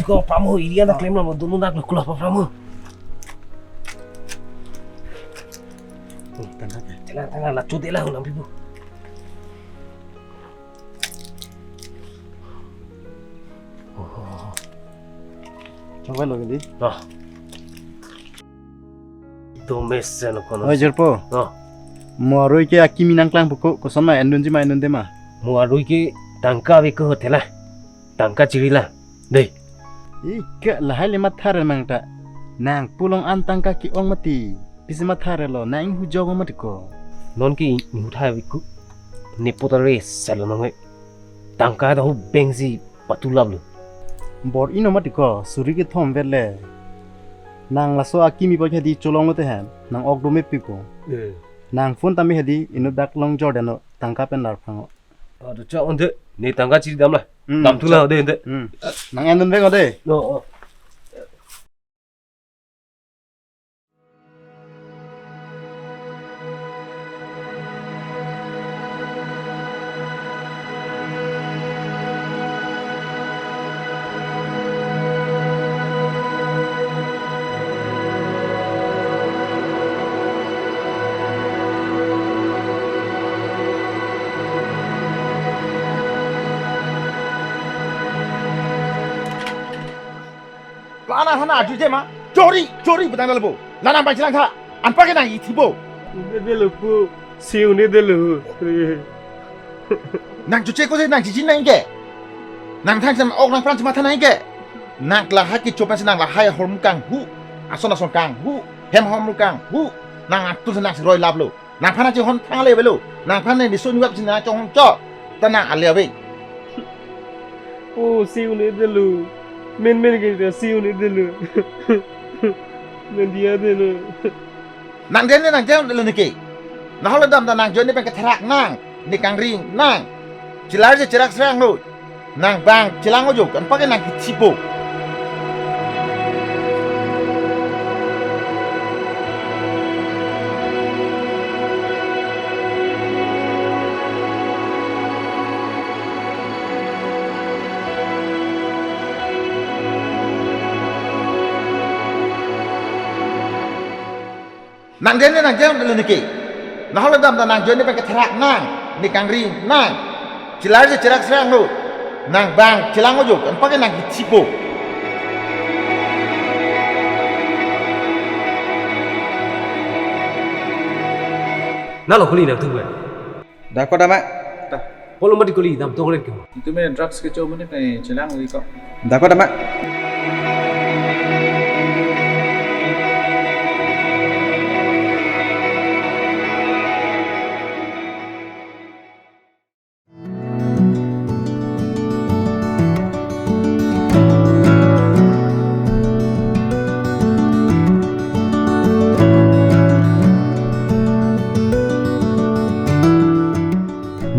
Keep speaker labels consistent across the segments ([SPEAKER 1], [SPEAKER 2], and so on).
[SPEAKER 1] kau pramu ini anak klaim nama dulu nak kulah pramu. Tenang lah cuti lah ulang ribu.
[SPEAKER 2] Coba lo gini.
[SPEAKER 1] Nah. Domestic no kono.
[SPEAKER 2] Oh jerpo.
[SPEAKER 1] Nah.
[SPEAKER 2] Muarui ke aki minang klang buku kosama endun jima endun dema.
[SPEAKER 1] Muarui ke tangka wiko hotel lah. Tangka ciri lah. Deh.
[SPEAKER 2] Ika lahai lima thare mangta. Nang pulong antang kaki ong mati. Bisi mathare lo nang hujogo matiko.
[SPEAKER 1] Non ki mutai wiko. Nipotare salonong. Tangka dah bengsi patulab lu.
[SPEAKER 2] Bor ino matiko suri ke thom vele. Nang laso aki mi bokhe di cholong mate han. Nang ogdo me piko. Nang phone tami hedi ino dak long jordano tangka pen lar phango.
[SPEAKER 1] Aduh cak onde. Ni tangka ciri dam lah. Dam tu lah onde.
[SPEAKER 2] Nang endun veng ode.
[SPEAKER 1] No.
[SPEAKER 3] Lana hana juje ma jori budang dalbo lana bang silang tha anpa ke nang ithibo
[SPEAKER 1] Ne lupu. Siu ne delu.
[SPEAKER 3] nang juje ko se nang jijin nang ke nang thang sam ok nang pran sama thanai ke nang la ha ki chopan nang la hai horm kang hu ason kang hu hem hom kang hu nang tu nang roi lab lo nang phana chi hon thang le belo nang phan ne ni sun web sina chong cho ta nang alia ve
[SPEAKER 1] Oh siu ne delu. Men ke siu ne delu. Nandia delu.
[SPEAKER 3] nang den nang jam le ni ke na hol dam da nang jo ni pen ke thrak nang ni kang ring nang chilar je chirak srang lo nang bang chilang ojo kan pa ke nang thibo nang den nang jam le ni ke na hol dam da nang jo ni pen ke thrak nang ni kang ring nang chilar je chirak srang lo nang bang chilang ojo kan pa ke nang thibo
[SPEAKER 1] Nalo kuli nak tu kan.
[SPEAKER 4] Dah kau dah mak?
[SPEAKER 1] Kalau mati kuli dam tu kali kau.
[SPEAKER 4] Itu main drugs ke coba ni celang lagi kau. Dah kau dah mak?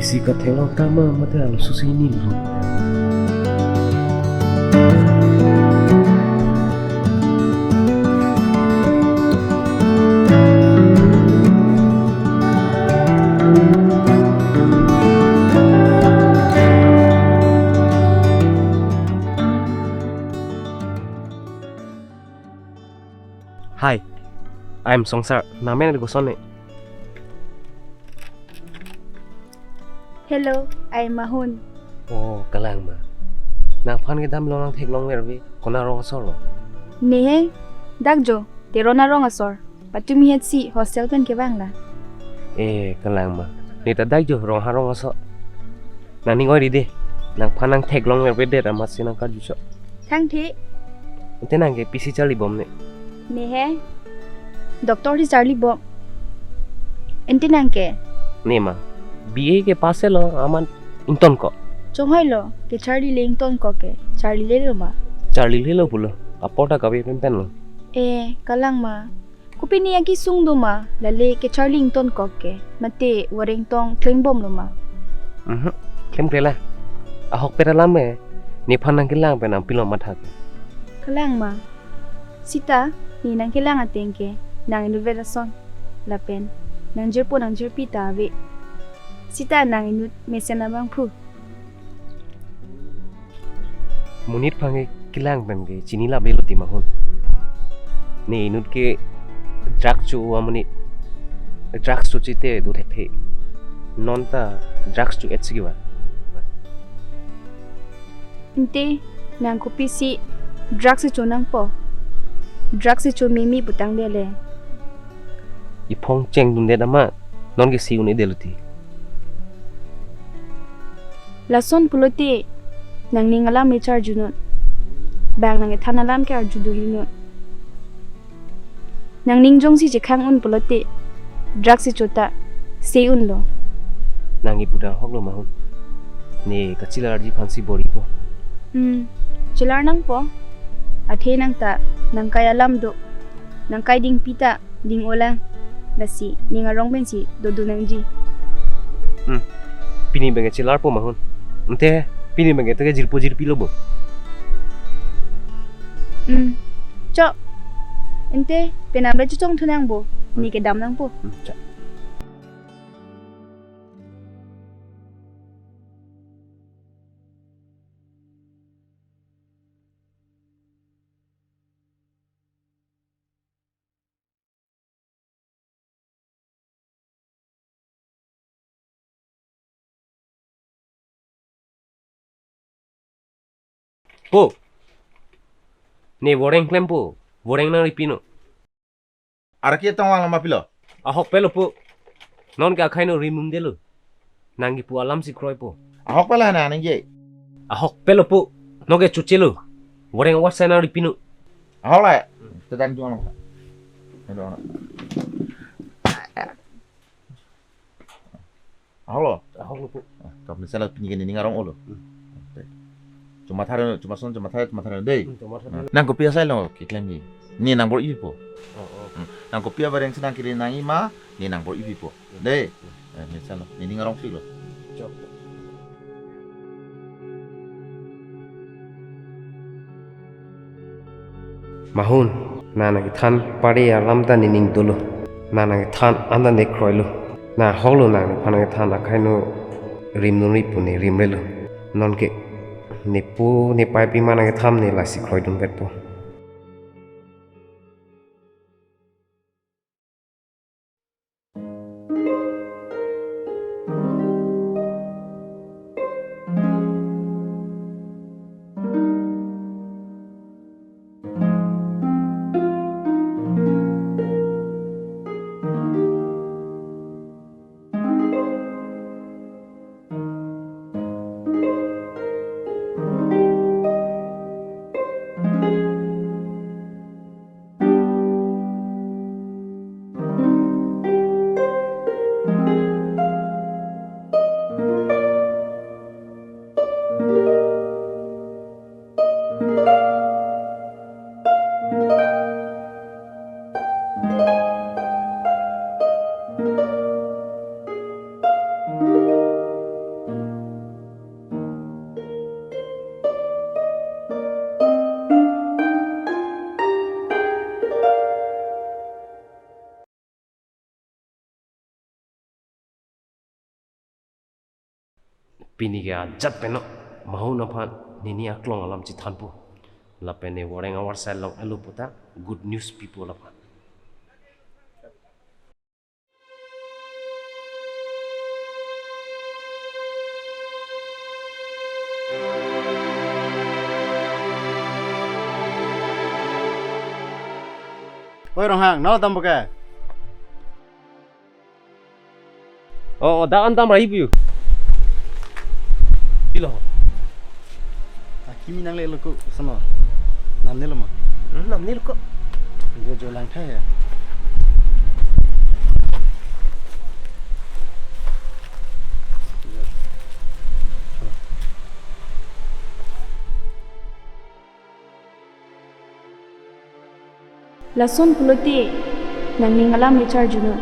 [SPEAKER 1] Si katelo kama mata alu susi ini lu. Hi, I'm Songsar. Namanya di Gosone.
[SPEAKER 5] Hello, I'm Mahun.
[SPEAKER 1] Oh, kalang ba. Nang phan ke dam long thek long merbi kona rong soro.
[SPEAKER 5] Nehe, dagjo, terona rong asor. Patumi het si hostel pen ke bangla.
[SPEAKER 1] Kalang ba. Ni ta dai jo rong harong aso. Nang ni ngoi di de. Nang phan nang thek long merbi de ramat sinang ka juso.
[SPEAKER 5] Thang the,
[SPEAKER 1] Ente nang ke PC chali bom ne.
[SPEAKER 5] nehe. Doctor di Charlie Bob. Ente nangke.
[SPEAKER 1] Ne ma. BA के पास है लो आमान इंटन को
[SPEAKER 5] Chonghoi lo, ke Charlie Langton ko ke. Charlie le lo ma.
[SPEAKER 1] Charlie ले लो बोलो अपोटा कभी pen pen low
[SPEAKER 5] Kalang ma. Kupini yagi sung do ma. Lale ke Charlie Langton ko ke. Mate Warrington Klingbom lo ma.
[SPEAKER 1] Claim केला ahok pera lame ni phanang kilang pe nang pilo mathak
[SPEAKER 5] Kalang ma. Sita, ni nang kilang atengke. Nang inuverason. Lapen. Nang jerpo nang jerpita ave. Sita nang inut mesena bang pu.
[SPEAKER 1] munit phange kilang ben ge chini la belo ti mahon ne inut ke drugs chu amani drugs chu chite du the phe non ta drugs chu etsi wa
[SPEAKER 5] Inte nang kopi si drugs chu nang po. Drugs chu mimi butang de le.
[SPEAKER 1] I phong cheng dun de dama non ge si uni deluti
[SPEAKER 5] Lason pulote nang ningalam ni char junut. Bang nang thanalam ke arjudurino. Nang ningjong si jekhang un pulote drugs chu ta se un lo.
[SPEAKER 1] nangi puda hoklo mahon ne kachila arji phansi bori po
[SPEAKER 5] Chilar nang po. Athe nang ta nang kaya lam do. Nang kai ding pita ding olang. Lasi ningarong ben si dodu nang ji.
[SPEAKER 1] pini benge chilar po mahon ante pini benge te jirpo jirpi lobo
[SPEAKER 5] Cho. Ente penam re chong thunang bo. Ni ke dam nang po.
[SPEAKER 1] cha po ne woreng klem po woreng na ripino
[SPEAKER 3] Araki tong wala mapilo.
[SPEAKER 1] ahok pelo po non ka khaino rimum delo nangi pu alam si kroi po
[SPEAKER 3] Ahok pala na nangye.
[SPEAKER 1] ahok pelo po noge chuchelo woreng wasa na ripino
[SPEAKER 3] Ahok la. Tedang jual maka. Aduh. Ahok lo.
[SPEAKER 1] ahok lo po
[SPEAKER 3] Kau misalnya pinjin ini ngarong olo. Cuma taruh deh. Nang kopi asal lo kiklem ni. Ni nang bor ibi po. Nang kopi apa yang sedang kiri nang ima, ni nang bor ibi po. Deh. Misalnya ini ngarong pilo.
[SPEAKER 1] mahun nana ki than pare alam ta nining dolo nana ki than anda ne kroilo na holo na ni phana ki than akhaino rim no ri pune rim relo non ke ne pu ne pai pi mana ki tham ne la si kroi dun bet po pini ga jat peno mahu na phan nini aklong alam chi than po la pene woreng awar sal long elu puta good news people la phan
[SPEAKER 2] Oi rong hang, nol tam buka.
[SPEAKER 1] oh da an tam rai piu pilo
[SPEAKER 2] Kimi nang le lo ko sama. Nam ne lo ma.
[SPEAKER 1] nam nil ko
[SPEAKER 2] Jo lang thai ya.
[SPEAKER 5] Lason pulote nang ningalam ni char junut.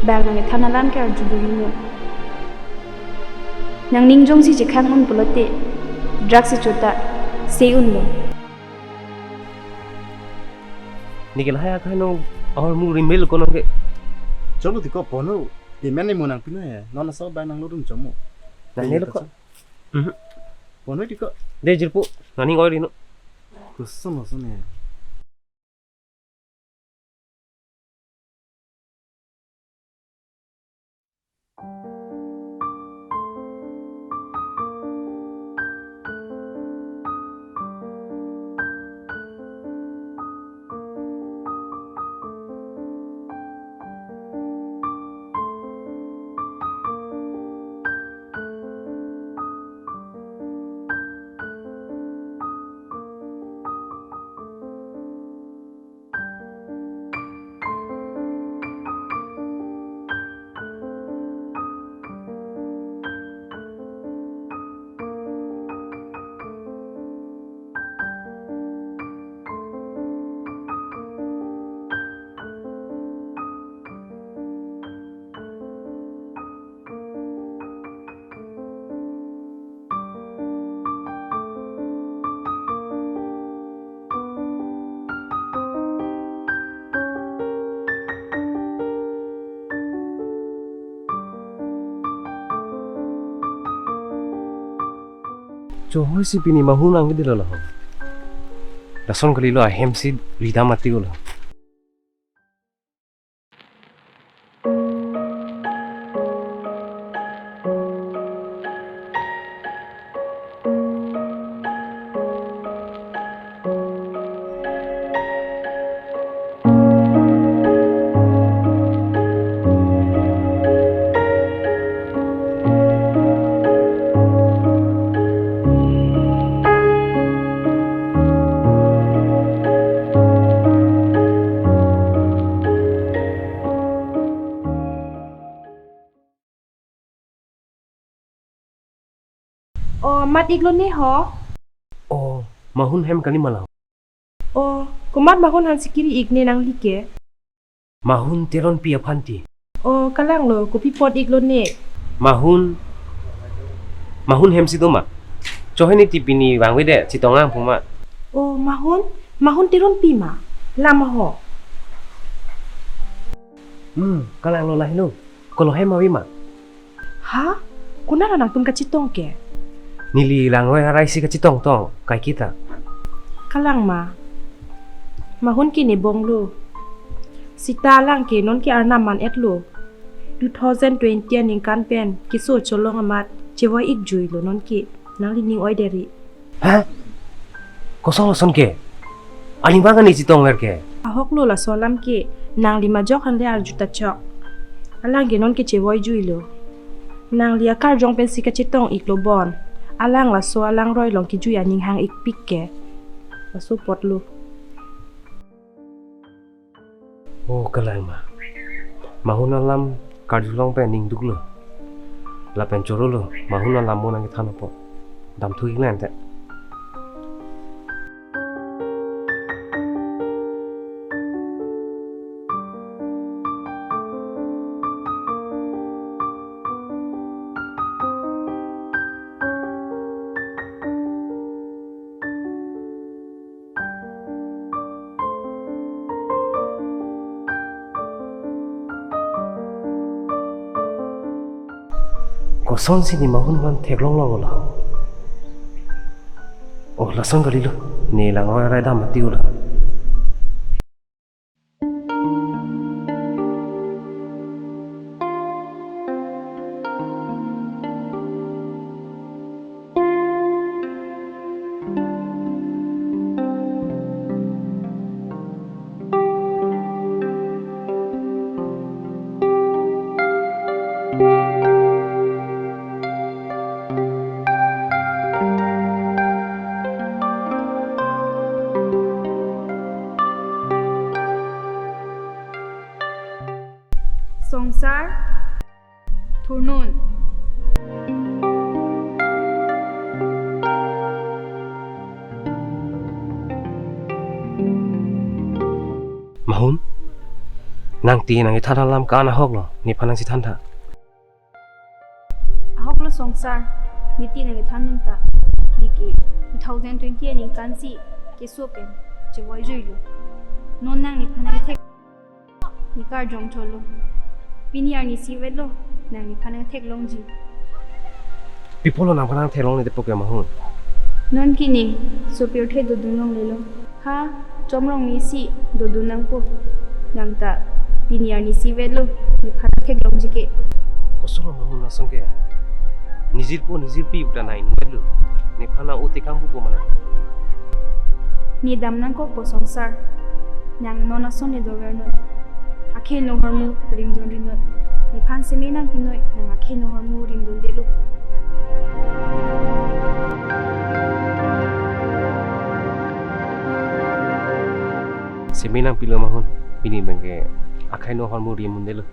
[SPEAKER 5] Bang nang thanalam ke arjudurino. Nang ningjong si jekhang un pulote drugs chu ta se un lo.
[SPEAKER 1] nikil haya khaino or mu rimel ko nge
[SPEAKER 2] Cholo ti ko pono. Di men ni mo nang pino ya. Non na so bang nang lo dun chomo.
[SPEAKER 1] na nil ko
[SPEAKER 2] Pono ti ko.
[SPEAKER 1] de jirpo nani ngoi rino
[SPEAKER 2] Kusum kusum.
[SPEAKER 1] Johor si pini mahun ang gede lah. Lason kali lo ahem si rida mati gula.
[SPEAKER 6] Oh, mat iglon ni ho.
[SPEAKER 1] Oh, mahun hem kali malah.
[SPEAKER 6] Oh, kumat mahon han sikiri igne nang like.
[SPEAKER 1] Mahun teron pia panti.
[SPEAKER 6] Oh, kalang lo, kopi pot iglon ni.
[SPEAKER 1] Mahun hem si toma. Cohe ni tipini bangwe de citongang puma.
[SPEAKER 6] Oh, mahon tiron pima. Lama ho.
[SPEAKER 1] Kalang lo lahi lo. Kalau hem awi ma.
[SPEAKER 6] Ha? Kunara nang tum kacitong ke?
[SPEAKER 1] Nili langwe harai si kacitong tong kai kita.
[SPEAKER 6] Kalang ma. Mahon kini bong lo. Sita lang ke non ki arnaman et lo. 2020 ning kan pen kiso cholong amat cewai ik jui lo non ki nang lining oi deri.
[SPEAKER 1] Hah? Kosong son ke? Aling bangan ni citong ke?
[SPEAKER 6] Ahok lo la solam ke nang lima jok han le ar juta chok. Alang ge non ke cewai jui lo. Nang lia kar jong pen si kacitong ik lo bon. Alang la so alang roi long ki jui aning hang ik pik ke. Pasu pot lo.
[SPEAKER 1] Oh, kalang ma. Mahun alam kardulong pe ning duk lo. La pen choro lo. Mahun alam mo nang ithan po. Dam thu iklan te. Kosong sini mahun man teklong lo lah. Oh, lason kali lo. Ni lang oi rai dah mati ulah.
[SPEAKER 5] Songsar Turnun
[SPEAKER 1] Mahun? Nang ti nang ithan alam ka na hok lo. Ni panang si than tha.
[SPEAKER 5] ahok lo songsar niti nang ithanun ta niki 2020 ning kansi kesopen chewai jui lo non nang ni phana thek ni kar jong cholo piniar ni siwet lo nang ni phana thek longji
[SPEAKER 1] Pipolo nang panang thelong ni te pokya mahun.
[SPEAKER 5] non kini superior the do dunong lelo ha chomrong ni si do dunang po nang ta piniar ni si velo ni phara thek long jike
[SPEAKER 1] kosolo mahun asongke nizir po nizir pi uta nai nelu ne phana ote kambu ko mana
[SPEAKER 5] ni damnang ko po songsar nang non ason ni do verno akhe no hormu rimdon rinot ni phan seminang pinoi nang akhe no hormu rimdon delu
[SPEAKER 1] seminang pilo mahun pini bengke akai no hormu rimun delu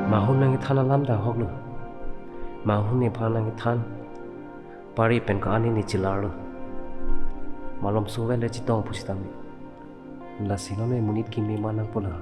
[SPEAKER 1] mahun nang thana lamda hoglu mahun ne phana nang than pari pen ka ani ni chilarlu malom sovele chitong pusitami la sinone munit ki me manang pula